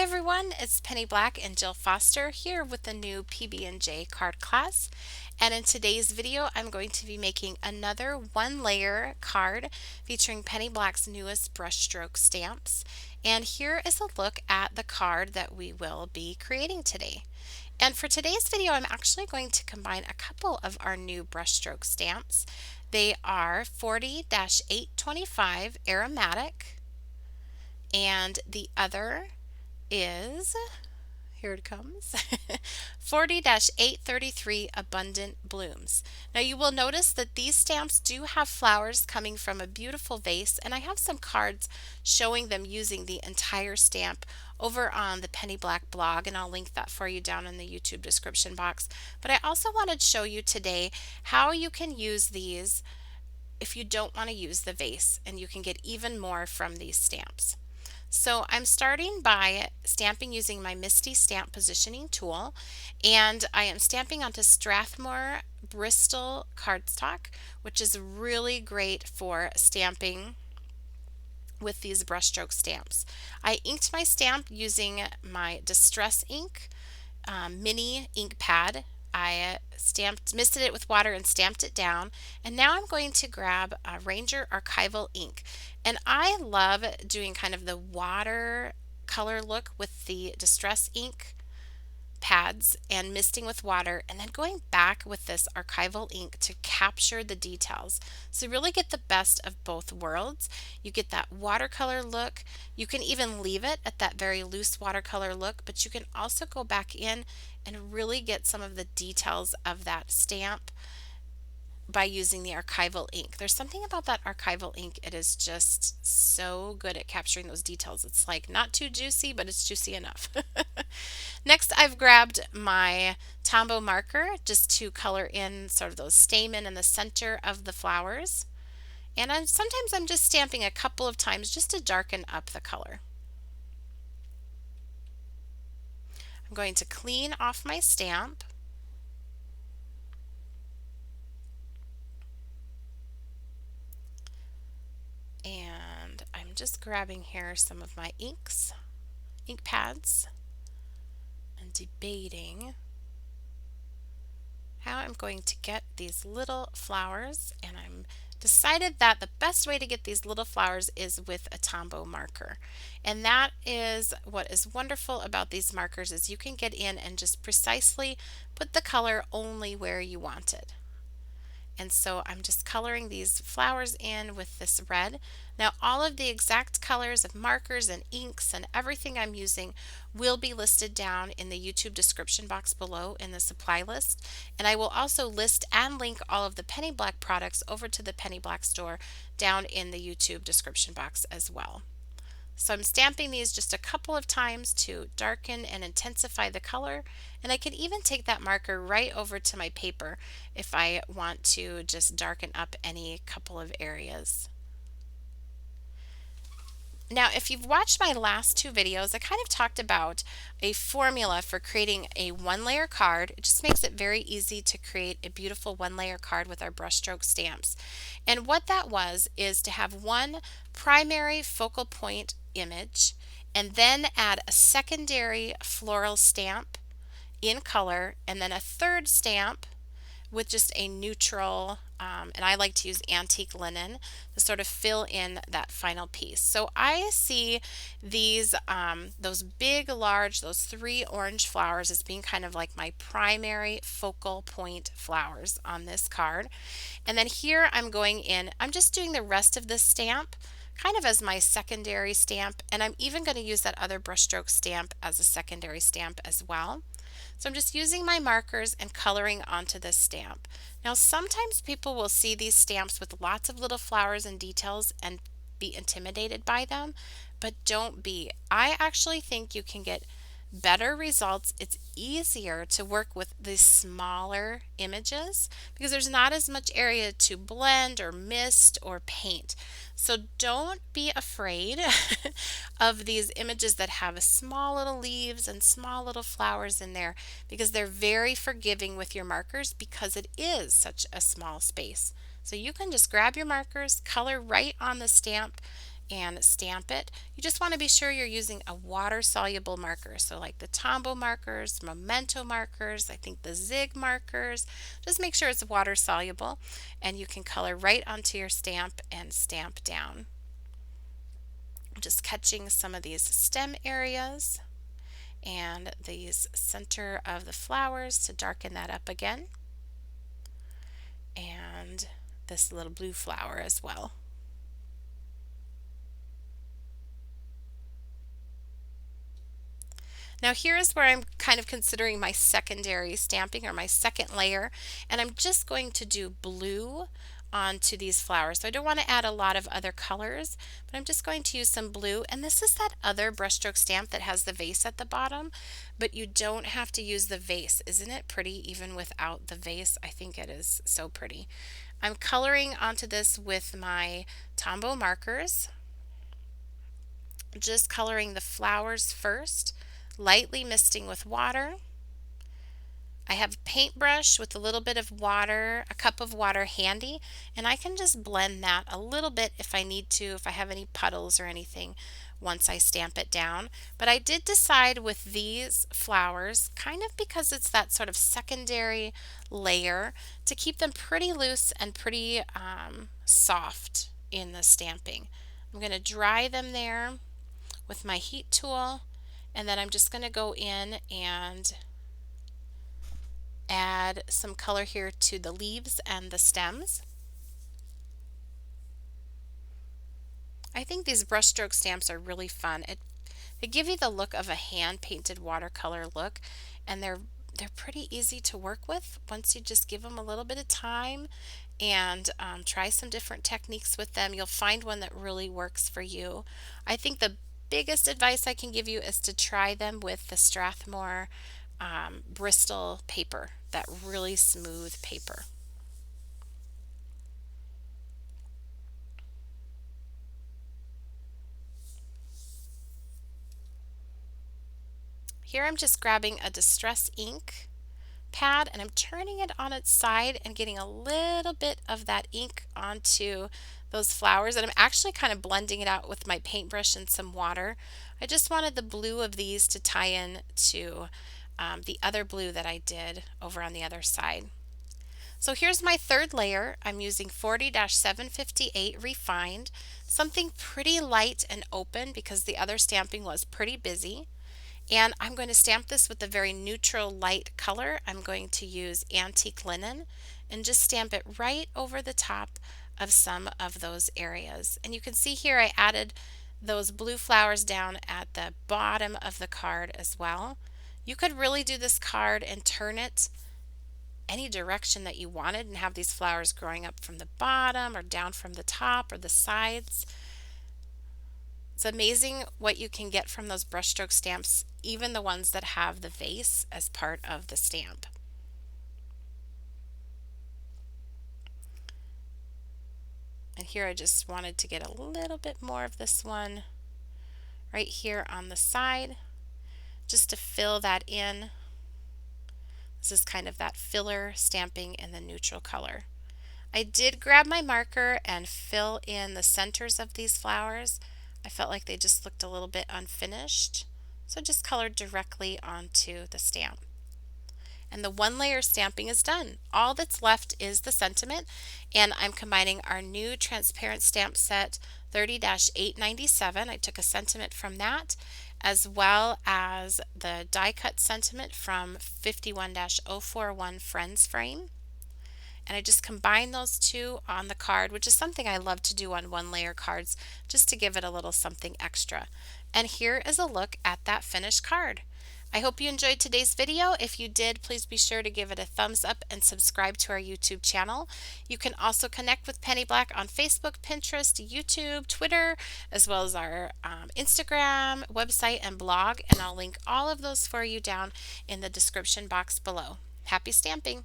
everyone, it's Penny Black and Jill Foster here with the new PB&J card class. And in today's video, I'm going to be making another one layer card featuring Penny Black's newest brushstroke stamps. And here is a look at the card that we will be creating today. And for today's video, I'm actually going to combine a couple of our new brushstroke stamps. They are 40-825 aromatic, and the other is, here it comes, 40-833 abundant blooms. Now you will notice that these stamps do have flowers coming from a beautiful vase, and I have some cards showing them using the entire stamp over on the Penny Black blog, and I'll link that for you down in the YouTube description box. But I also wanted to show you today how you can use these if you don't want to use the vase, and you can get even more from these stamps. So I'm starting by stamping using my MISTI stamp positioning tool, and I am stamping onto Strathmore Bristol cardstock, which is really great for stamping with these brushstroke stamps. I inked my stamp using my Distress ink mini ink pad. I misted it with water and stamped it down, and now I'm going to grab Ranger Archival ink. And I love doing kind of the water color look with the Distress ink pads and misting with water, and then going back with this archival ink to capture the details. So you really get the best of both worlds. You get that watercolor look. You can even leave it at that very loose watercolor look, but you can also go back in and really get some of the details of that stamp by using the archival ink. There's something about that archival ink, it is just so good at capturing those details. It's like not too juicy, but it's juicy enough. Next, I've grabbed my Tombow marker just to color in sort of those stamen in the center of the flowers. And sometimes I'm just stamping a couple of times just to darken up the color. I'm going to clean off my stamp. And I'm just grabbing here some of my ink pads, and debating how I'm going to get these little flowers, and I'm decided that the best way to get these little flowers is with a Tombow marker. And that is what is wonderful about these markers, is you can get in and just precisely put the color only where you want it. And so I'm just coloring these flowers in with this red. Now all of the exact colors of markers and inks and everything I'm using will be listed down in the YouTube description box below in the supply list. And I will also list and link all of the Penny Black products over to the Penny Black store down in the YouTube description box as well. So I'm stamping these just a couple of times to darken and intensify the color, and I can even take that marker right over to my paper if I want to just darken up any couple of areas. Now, if you've watched my last two videos, I kind of talked about a formula for creating a one-layer card. It just makes it very easy to create a beautiful one-layer card with our brushstroke stamps. And what that was is to have one primary focal point image and then add a secondary floral stamp in color, and then a third stamp with just a neutral, and I like to use antique linen to sort of fill in that final piece. So I see these, those big, large, those three orange flowers as being kind of like my primary focal point flowers on this card. And then here I'm going in, I'm just doing the rest of this stamp kind of as my secondary stamp, and I'm even going to use that other brushstroke stamp as a secondary stamp as well. So I'm just using my markers and coloring onto this stamp. Now sometimes people will see these stamps with lots of little flowers and details and be intimidated by them, but don't be. I actually think you can get better results. It's easier to work with these smaller images because there's not as much area to blend or mist or paint. So don't be afraid of these images that have small little leaves and small little flowers in there, because they're very forgiving with your markers because it is such a small space. So you can just grab your markers, color right on the stamp, and stamp it, you just want to be sure you're using a water-soluble marker. So like the Tombow markers, Memento markers, I think the Zig markers. Just make sure it's water-soluble and you can color right onto your stamp and stamp down. Just catching some of these stem areas and these center of the flowers to darken that up again. And this little blue flower as well. Now here is where I'm kind of considering my secondary stamping or my second layer, and I'm just going to do blue onto these flowers. So I don't want to add a lot of other colors, but I'm just going to use some blue, and this is that other brushstroke stamp that has the vase at the bottom, but you don't have to use the vase. Isn't it pretty even without the vase? I think it is so pretty. I'm coloring onto this with my Tombow markers, just coloring the flowers first, lightly misting with water. I have a paintbrush with a little bit of water, a cup of water handy, and I can just blend that a little bit if I need to, if I have any puddles or anything once I stamp it down. But I did decide with these flowers, kind of because it's that sort of secondary layer, to keep them pretty loose and pretty soft in the stamping. I'm going to dry them there with my heat tool, and then I'm just going to go in and add some color here to the leaves and the stems. I think these brushstroke stamps are really fun. They give you the look of a hand painted watercolor look, and they're pretty easy to work with once you just give them a little bit of time and try some different techniques with them. You'll find one that really works for you. I think the biggest advice I can give you is to try them with the Strathmore Bristol paper, that really smooth paper. Here I'm just grabbing a distress ink pad and I'm turning it on its side and getting a little bit of that ink onto those flowers, and I'm actually kind of blending it out with my paintbrush and some water. I just wanted the blue of these to tie in to the other blue that I did over on the other side. So here's my third layer. I'm using 40-758 Refined, something pretty light and open because the other stamping was pretty busy. And I'm going to stamp this with a very neutral light color. I'm going to use Antique Linen and just stamp it right over the top of some of those areas. And you can see here I added those blue flowers down at the bottom of the card as well. You could really do this card and turn it any direction that you wanted and have these flowers growing up from the bottom or down from the top or the sides. It's amazing what you can get from those brushstroke stamps, even the ones that have the vase as part of the stamp. And here I just wanted to get a little bit more of this one right here on the side, just to fill that in. This is kind of that filler stamping in the neutral color. I did grab my marker and fill in the centers of these flowers. I felt like they just looked a little bit unfinished, so just colored directly onto the stamp. And the one layer stamping is done. All that's left is the sentiment, and I'm combining our new transparent stamp set 30-897. I took a sentiment from that, as well as the die cut sentiment from 51-041 Friends Frame. And I just combine those two on the card, which is something I love to do on one layer cards, just to give it a little something extra. And here is a look at that finished card. I hope you enjoyed today's video. If you did, please be sure to give it a thumbs up and subscribe to our YouTube channel. You can also connect with Penny Black on Facebook, Pinterest, YouTube, Twitter, as well as our Instagram, website, and blog. And I'll link all of those for you down in the description box below. Happy stamping!